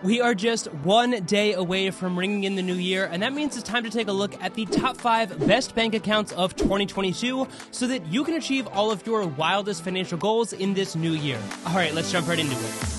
We are just one day away from ringing in the new year, and that means it's time to take a look at the top 5 best bank accounts of 2022 so that you can achieve all of your wildest financial goals in this new year. All right, let's jump right into it.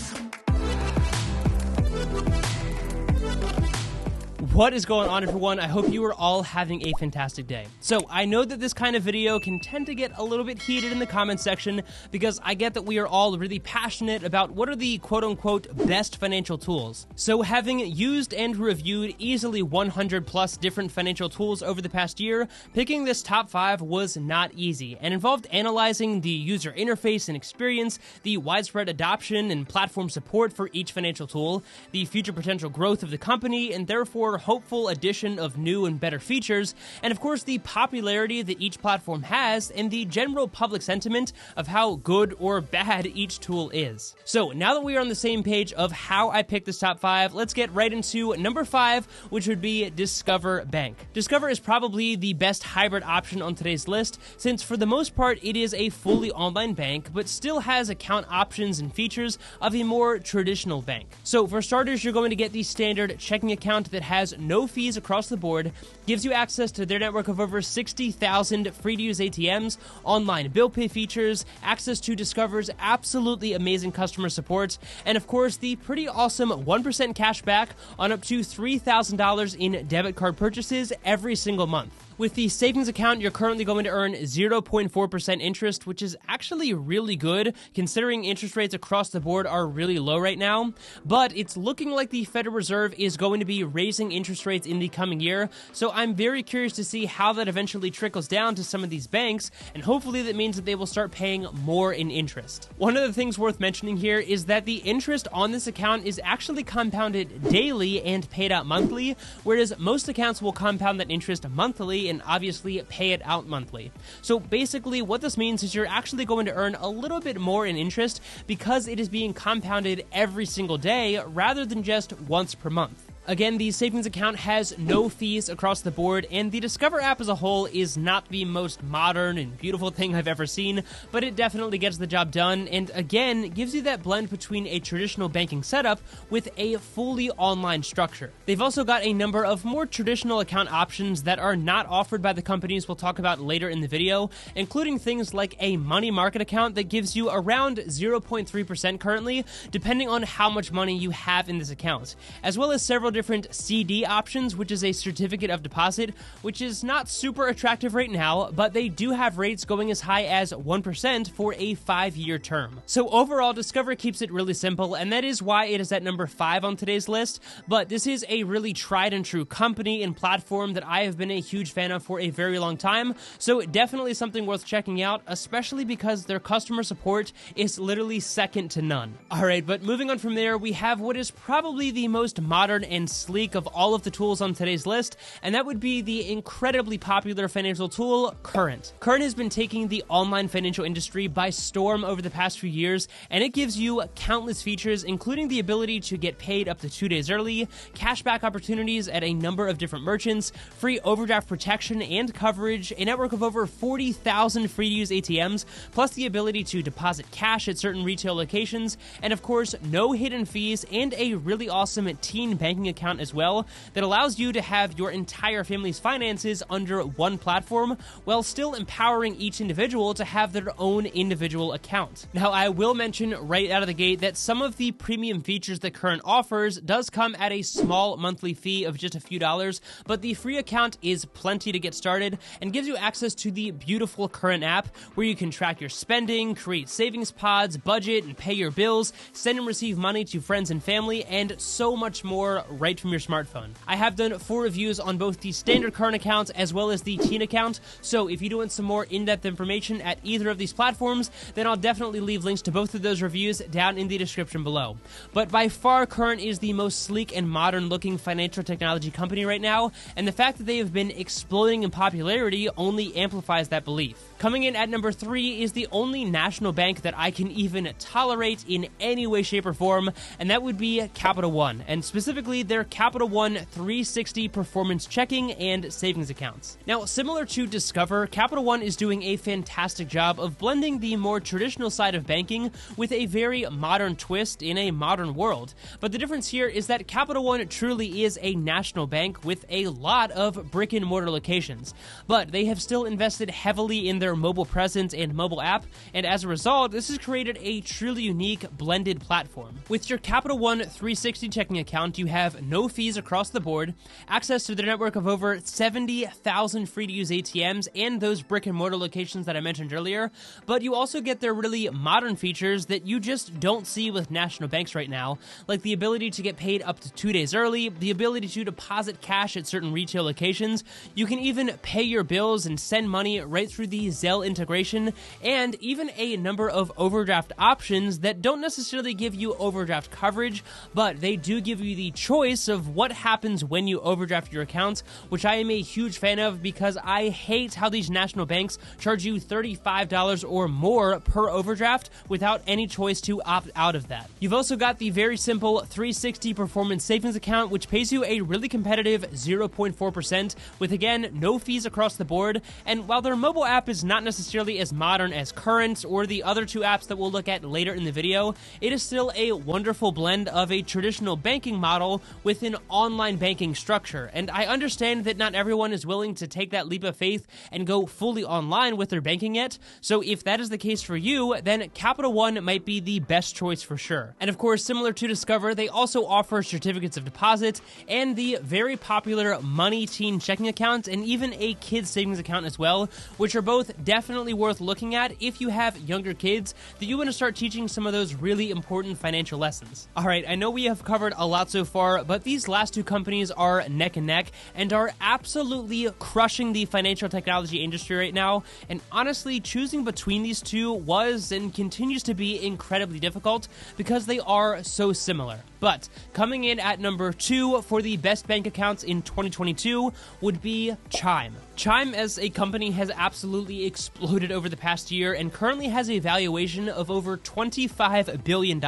What is going on, everyone? I hope you are all having a fantastic day. So I know that this kind of video can tend to get a little bit heated in the comment section because I get that we are all really passionate about what are the quote-unquote best financial tools. So having used and reviewed easily 100 plus different financial tools over the past year, picking this top 5 was not easy and involved analyzing the user interface and experience, the widespread adoption and platform support for each financial tool, the future potential growth of the company, and therefore hopeful addition of new and better features, and of course the popularity that each platform has and the general public sentiment of how good or bad each tool is. So now that we are on the same page of how I picked this top 5, let's get right into number 5, which would be Discover Bank. Discover is probably the best hybrid option on today's list, since for the most part it is a fully online bank, but still has account options and features of a more traditional bank. So for starters, you're going to get the standard checking account that has no fees across the board, gives you access to their network of over 60,000 free-to-use ATMs, online bill pay features, access to Discover's absolutely amazing customer support, and of course the pretty awesome 1% cash back on up to $3,000 in debit card purchases every single month. With the savings account, you're currently going to earn 0.4% interest, which is actually really good considering interest rates across the board are really low right now. But it's looking like the Federal Reserve is going to be raising interest rates in the coming year, so I'm very curious to see how that eventually trickles down to some of these banks, and hopefully that means that they will start paying more in interest. One of the things worth mentioning here is that the interest on this account is actually compounded daily and paid out monthly, whereas most accounts will compound that interest monthly and obviously pay it out monthly. So basically what this means is you're actually going to earn a little bit more in interest because it is being compounded every single day rather than just once per month. Again, the savings account has no fees across the board, and the Discover app as a whole is not the most modern and beautiful thing I've ever seen, but it definitely gets the job done, and again, gives you that blend between a traditional banking setup with a fully online structure. They've also got a number of more traditional account options that are not offered by the companies we'll talk about later in the video, including things like a money market account that gives you around 0.3% currently, depending on how much money you have in this account, as well as several different CD options, which is a certificate of deposit, which is not super attractive right now, but they do have rates going as high as 1% for a 5-year term. So overall, Discover keeps it really simple, and that is why it is at number 5 on today's list, but this is a really tried and true company and platform that I have been a huge fan of for a very long time, so definitely something worth checking out, especially because their customer support is literally second to none. Alright, but moving on from there, we have what is probably the most modern and sleek of all of the tools on today's list, and that would be the incredibly popular financial tool, Current. Current has been taking the online financial industry by storm over the past few years, and it gives you countless features, including the ability to get paid up to 2 days early, cashback opportunities at a number of different merchants, free overdraft protection and coverage, a network of over 40,000 free-to-use ATMs, plus the ability to deposit cash at certain retail locations, and of course, no hidden fees, and a really awesome teen banking account as well that allows you to have your entire family's finances under one platform while still empowering each individual to have their own individual account. Now, I will mention right out of the gate that some of the premium features that Current offers does come at a small monthly fee of just a few dollars, but the free account is plenty to get started and gives you access to the beautiful Current app where you can track your spending, create savings pods, budget and pay your bills, send and receive money to friends and family, and so much more right from your smartphone. I have done 4 reviews on both the standard Current account as well as the teen account, so if you do want some more in-depth information at either of these platforms, then I'll definitely leave links to both of those reviews down in the description below. But by far, Current is the most sleek and modern looking financial technology company right now, and the fact that they have been exploding in popularity only amplifies that belief. Coming in at number 3 is the only national bank that I can even tolerate in any way, shape, or form, and that would be Capital One, and specifically their Capital One 360 performance checking and savings accounts. Now, similar to Discover, Capital One is doing a fantastic job of blending the more traditional side of banking with a very modern twist in a modern world. But the difference here is that Capital One truly is a national bank with a lot of brick-and-mortar locations, but they have still invested heavily in their mobile presence and mobile app, and as a result, this has created a truly unique blended platform. With your Capital One 360 checking account, you have no fees across the board, access to their network of over 70,000 free-to-use ATMs and those brick-and-mortar locations that I mentioned earlier, but you also get their really modern features that you just don't see with national banks right now, like the ability to get paid up to 2 days early, the ability to deposit cash at certain retail locations, you can even pay your bills and send money right through the Zelle integration, and even a number of overdraft options that don't necessarily give you overdraft coverage, but they do give you the choice of what happens when you overdraft your account, which I am a huge fan of because I hate how these national banks charge you $35 or more per overdraft without any choice to opt out of that. You've also got the very simple 360 performance savings account, which pays you a really competitive 0.4% with, again, no fees across the board, and while their mobile app is not necessarily as modern as Current or the other two apps that we'll look at later in the video, it is still a wonderful blend of a traditional banking model with an online banking structure. And I understand that not everyone is willing to take that leap of faith and go fully online with their banking yet, so if that is the case for you, then Capital One might be the best choice for sure. And of course, similar to Discover, they also offer certificates of deposit and the very popular Money Teen checking account and even a kids savings account as well, which are both definitely worth looking at if you have younger kids that you want to start teaching some of those really important financial lessons. Alright, I know we have covered a lot so far, but these last two companies are neck and neck and are absolutely crushing the financial technology industry right now, and honestly, choosing between these two was and continues to be incredibly difficult because they are so similar. But coming in at number 2 for the best bank accounts in 2022 would be Chime. Chime as a company has absolutely exploded over the past year and currently has a valuation of over $25 billion,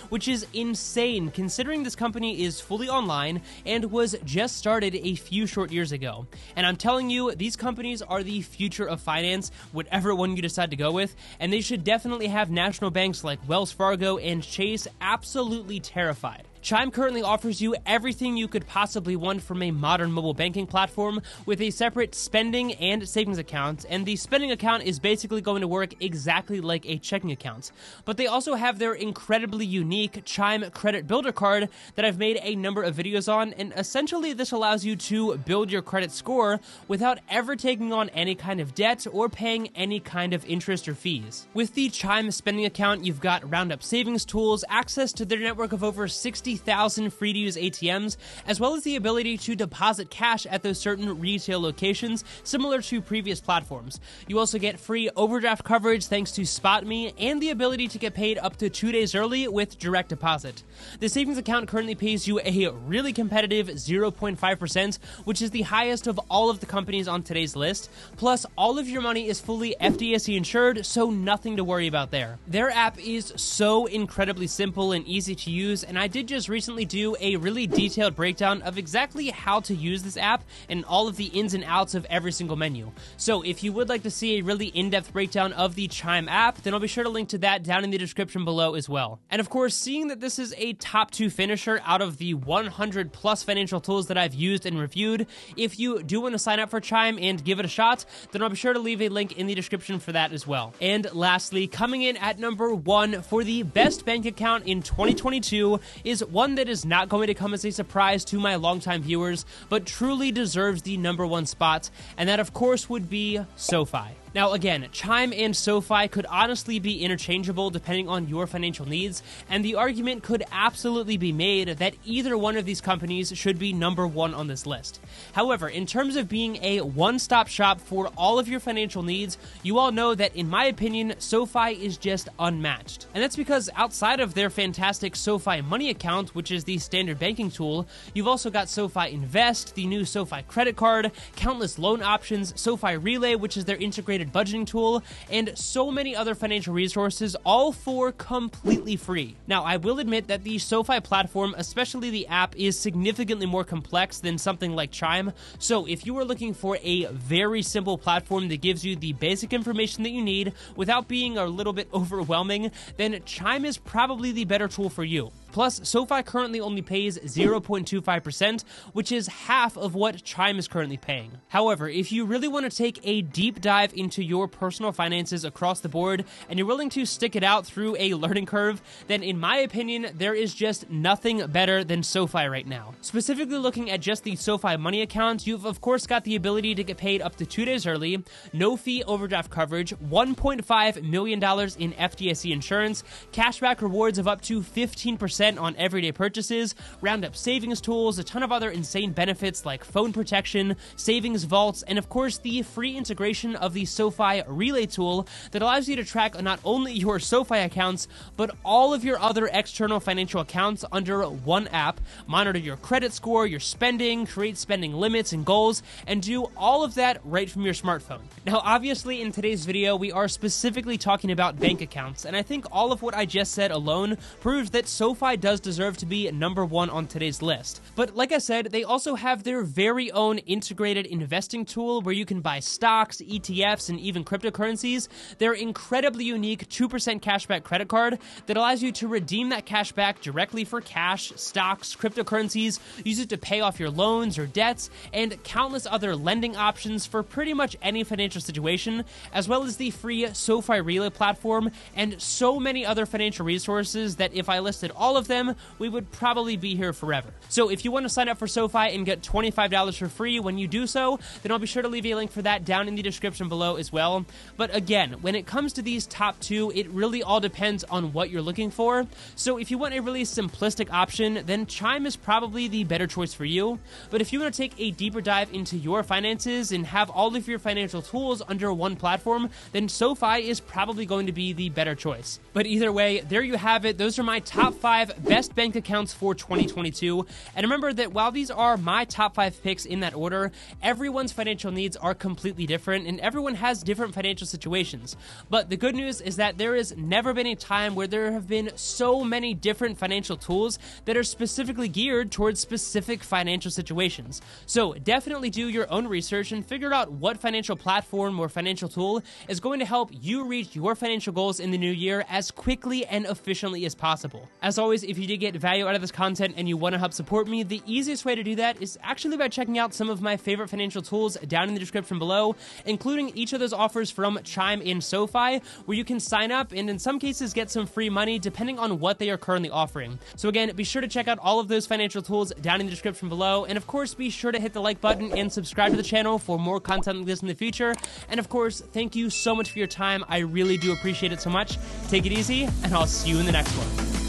which is insane considering this company is fully online and was just started a few short years ago. And I'm telling you, these companies are the future of finance, whatever one you decide to go with, and they should definitely have national banks like Wells Fargo and Chase absolutely terrified. Chime currently offers you everything you could possibly want from a modern mobile banking platform with a separate spending and savings account, and the spending account is basically going to work exactly like a checking account. But they also have their incredibly unique Chime Credit Builder card that I've made a number of videos on, and essentially this allows you to build your credit score without ever taking on any kind of debt or paying any kind of interest or fees. With the Chime spending account, you've got roundup savings tools, access to their network of over 60,000 free-to-use ATMs, as well as the ability to deposit cash at those certain retail locations, similar to previous platforms. You also get free overdraft coverage thanks to SpotMe, and the ability to get paid up to 2 days early with direct deposit. The savings account currently pays you a really competitive 0.5%, which is the highest of all of the companies on today's list, plus all of your money is fully FDIC insured, so nothing to worry about there. Their app is so incredibly simple and easy to use, and I did just recently do a really detailed breakdown of exactly how to use this app and all of the ins and outs of every single menu. So if you would like to see a really in-depth breakdown of the Chime app, then I'll be sure to link to that down in the description below as well. And of course, seeing that this is a top 2 finisher out of the 100 plus financial tools that I've used and reviewed, if you do want to sign up for Chime and give it a shot, then I'll be sure to leave a link in the description for that as well. And lastly, coming in at number 1 for the best bank account in 2022 is one that is not going to come as a surprise to my longtime viewers, but truly deserves the number 1 spot, and that of course would be SoFi. Now again, Chime and SoFi could honestly be interchangeable depending on your financial needs, and the argument could absolutely be made that either one of these companies should be number 1 on this list. However, in terms of being a one-stop shop for all of your financial needs, you all know that in my opinion, SoFi is just unmatched. And that's because outside of their fantastic SoFi Money account, which is the standard banking tool, you've also got SoFi Invest, the new SoFi credit card, countless loan options, SoFi Relay, which is their integrated integrated budgeting tool, and so many other financial resources, all for completely free. Now, I will admit that the SoFi platform, especially the app, is significantly more complex than something like Chime, so if you are looking for a very simple platform that gives you the basic information that you need without being a little bit overwhelming, then Chime is probably the better tool for you. Plus, SoFi currently only pays 0.25%, which is half of what Chime is currently paying. However, if you really want to take a deep dive into your personal finances across the board, and you're willing to stick it out through a learning curve, then in my opinion, there is just nothing better than SoFi right now. Specifically looking at just the SoFi Money account, you've of course got the ability to get paid up to 2 days early, no fee overdraft coverage, $1.5 million in FDIC insurance, cashback rewards of up to 15% on everyday purchases, roundup savings tools, a ton of other insane benefits like phone protection, savings vaults, and of course the free integration of the SoFi Relay tool that allows you to track not only your SoFi accounts, but all of your other external financial accounts under one app, monitor your credit score, your spending, create spending limits and goals, and do all of that right from your smartphone. Now, obviously in today's video, we are specifically talking about bank accounts, and I think all of what I just said alone proves that SoFi does deserve to be number one on today's list. But like I said, they also have their very own integrated investing tool where you can buy stocks, ETFs, and even cryptocurrencies. Their incredibly unique 2% cashback credit card that allows you to redeem that cashback directly for cash, stocks, cryptocurrencies, use it to pay off your loans or debts, and countless other lending options for pretty much any financial situation, as well as the free SoFi Relay platform, and so many other financial resources that if I listed all of them, we would probably be here forever. So if you want to sign up for SoFi and get $25 for free when you do so, then I'll be sure to leave you a link for that down in the description below as well. But again, when it comes to these top two, it really all depends on what you're looking for. So if you want a really simplistic option, then Chime is probably the better choice for you. But if you want to take a deeper dive into your finances and have all of your financial tools under one platform, then SoFi is probably going to be the better choice. But either way, there you have it. Those are my top 5 best bank accounts for 2022. And remember that while these are my top 5 picks in that order, everyone's financial needs are completely different and everyone has different financial situations. But the good news is that there has never been a time where there have been so many different financial tools that are specifically geared towards specific financial situations. So definitely do your own research and figure out what financial platform or financial tool is going to help you reach your financial goals in the new year as quickly and efficiently as possible. As always, if you did get value out of this content and you want to help support me, the easiest way to do that is actually by checking out some of my favorite financial tools down in the description below, including each of those offers from Chime and SoFi, where you can sign up and in some cases get some free money depending on what they are currently offering. So again, be sure to check out all of those financial tools down in the description below, and of course be sure to hit the like button and subscribe to the channel for more content like this in the future. And of course, thank you so much for your time. I really do appreciate it so much. Take it easy, and I'll see you in the next one.